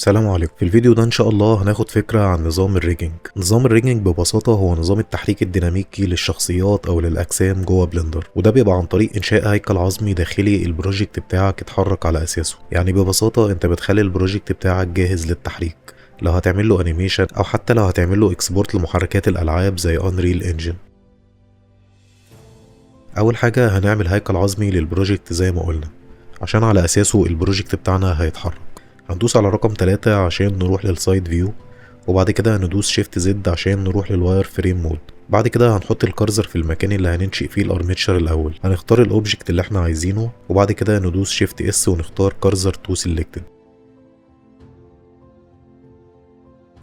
السلام عليكم. في الفيديو ده ان شاء الله هناخد فكرة عن نظام الريجنج. نظام الريجنج ببساطة هو نظام التحريك الديناميكي للشخصيات او للاجسام جوه بلندر، وده بيبقى عن طريق انشاء هيكل عظمي داخلي البروجكت بتاعك يتحرك على اساسه. يعني ببساطة انت بتخلي البروجكت بتاعك جاهز للتحريك، لو هتعمل له انيميشن او حتى لو هتعمل له اكسبورت لمحركات الالعاب زي انريل انجن. اول حاجة هنعمل هيكل عظمي للبروجكت زي ما قلنا عشان على اساسه البروجكت بتاعنا هيتحرك. هندوس على رقم 3 عشان نروح للسايد فيو، وبعد كده هندوس شيفت زد عشان نروح للواير فريم مود. بعد كده هنحط الكارزر في المكان اللي هننشئ فيه الارميتشر الاول. هنختار الاوبجكت اللي احنا عايزينه، وبعد كده ندوس شيفت اس ونختار كارزر تو سيلكتد،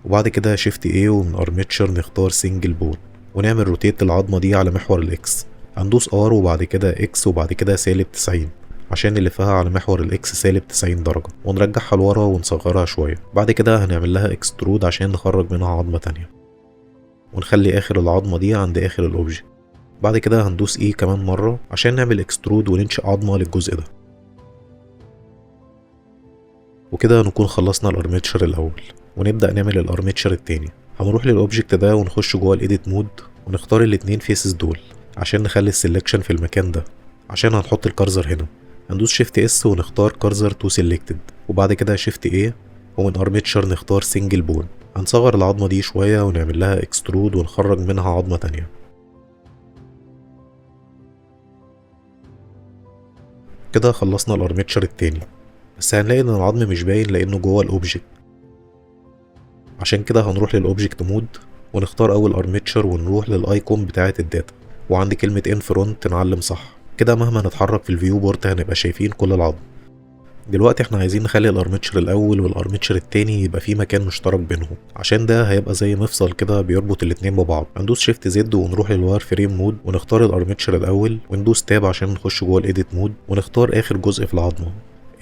وبعد كده شيفت اي ومن ارميتشر نختار سنجل بون، ونعمل روتيت للعظمه دي على محور الاكس. هندوس ار وبعد كده اكس وبعد كده -90 عشان نلفها على محور الاكس -90 درجة، ونرجعها لورا ونصغرها شوية. بعد كده هنعمل لها اكسترود عشان نخرج منها عظمة تانية، ونخلي اخر العظمة دي عند اخر الاوبجكت. بعد كده هندوس اي كمان مرة عشان نعمل اكسترود وننشئ عظمة للجزء ده. وكده نكون خلصنا الارميتشر الاول، ونبدأ نعمل الارميتشر التاني. هنروح للاوبجكت ده ونخش جوه الايديت مود، ونختار الاتنين فيسز دول عشان نخلي السلكشن في المكان ده. عشان هنحط الكارزر هنا هندوس شيفت اس ونختار كارزر تو سيلكتد، وبعد كده شيفت اي ومن ارميتشر نختار سنجل بون. هنصغر العظمة دي شوية ونعمل لها اكسترود ونخرج منها عظمة تانية. كده خلصنا الارميتشر التاني، بس هنلاقي ان العظم مش باين لانه جوه الاوبجكت. عشان كده هنروح للاوبجكت مود ونختار اول ارميتشر ونروح للايكون بتاعة الداتا، وعند كلمة ان فرونت نعلم صح. كده مهما نتحرك في الفيو بورت هنبقى شايفين كل العظم. دلوقتي احنا عايزين نخلي الارميتشر الاول والارميتشر التاني يبقى في مكان مشترك بينهم، عشان ده هيبقى زي مفصل كده بيربط الاتنين ببعض. هندوس شيفت زد ونروح للواير فريم مود ونختار الارميتشر الاول، وندوس تاب عشان نخش جوه الايديت مود ونختار اخر جزء في العظمه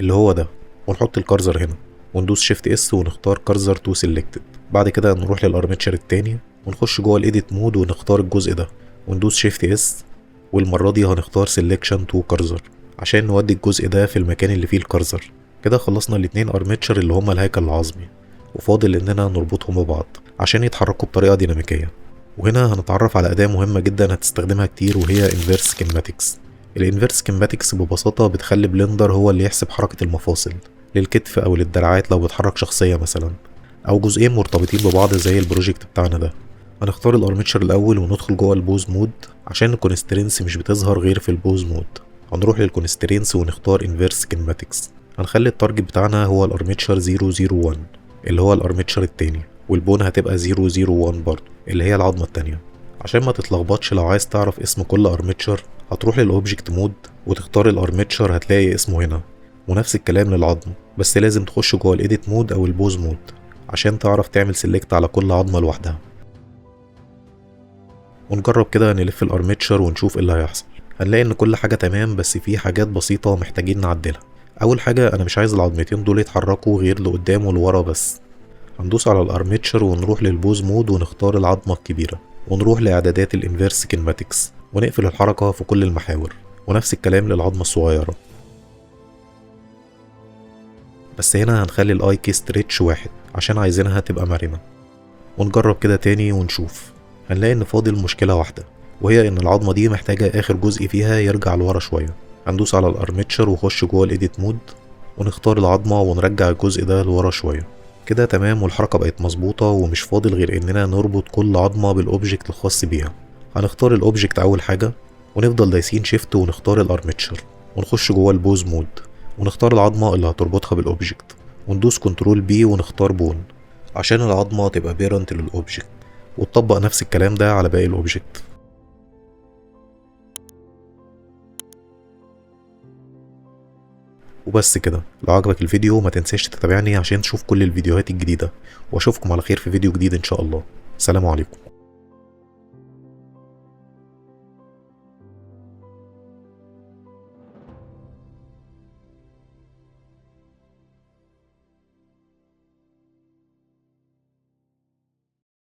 اللي هو ده، ونحط الكارزر هنا وندوس شيفت اس ونختار كارزر تو سيلكتد. بعد كده نروح للارميتشر التاني ونخش جوه الايديت مود ونختار الجزء ده وندوس شيفت اس، والمره دي هنختار سيلكشن تو كارزر عشان نودي الجزء ده في المكان اللي فيه الكارزر. كده خلصنا الاتنين ارميتشر اللي هما الهيكل العظمي، وفاضل اننا نربطهم ببعض عشان يتحركوا بطريقة ديناميكية. وهنا هنتعرف على أداة مهمة جدا هتستخدمها كتير، وهي انفيرس كينماتكس. الانفيرس كينماتكس ببساطة بتخلي بلندر هو اللي يحسب حركة المفاصل للكتف او للدراعات لو بتحرك شخصية مثلا، او جزئين مرتبطين ببعض زي البروجكت بتاعنا ده. هنختار الارميتشر الاول وندخل جوه البوز مود عشان الكونسترينس مش بتظهر غير في البوز مود. هنروح للكونسترينس ونختار انفيرس كينماتكس. هنخلي التارجت بتاعنا هو الارميتشر 001 اللي هو الارميتشر التاني، والبون هتبقى 001 برضه اللي هي العظمة التانية. عشان ما تتلخبطش لو عايز تعرف اسم كل ارميتشر هتروح للاوبجكت مود وتختار الارميتشر هتلاقي اسمه هنا، ونفس الكلام للعظم، بس لازم تخش جوه الايديت مود او البوز مود عشان تعرف تعمل سيلكت على كل عظمة لوحدها. ونجرب كده نلف الارميتشر ونشوف ايه اللي هيحصل. هنلاقي ان كل حاجة تمام، بس في حاجات بسيطة محتاجين نعدلها. اول حاجة انا مش عايز العظمتين دول يتحركوا غير لقدام ولورا بس. هندوس على الارميتشر ونروح للبوز مود ونختار العظمة الكبيرة، ونروح لاعدادات الانفيرس كينماتكس ونقفل الحركة في كل المحاور، ونفس الكلام للعظمة الصغيرة. بس هنا هنخلي الاي كي ستريتش 1 عشان عايزينها تبقى مرنة. ونجرب كده تاني ونشوف. هنلاقي ان فاضل مشكلة واحدة، وهي ان العظمة دي محتاجة اخر جزء فيها يرجع لورا شوية. هندوس على الارميتشر وخش جوه الايديت مود ونختار العظمة ونرجع الجزء ده لورا شوية. كده تمام، والحركة بقت مظبوطة ومش فاضل غير اننا نربط كل عظمة بالاوبجكت الخاص بيها. هنختار الاوبجكت اول حاجة ونفضل دايسين شيفت ونختار الارميتشر ونخش جوه البوز مود ونختار العظمة اللي هتربطها بالاوبجكت، وندوس كنترول بي ونختار بون عشان العظمة تبقى بيرنت للاوبجكت، وتطبق نفس الكلام ده على باقي الاوبجكت. وبس كده. لو عجبك الفيديو ما تنساش تتابعني عشان تشوف كل الفيديوهات الجديدة، واشوفكم على خير في فيديو جديد ان شاء الله. سلام عليكم.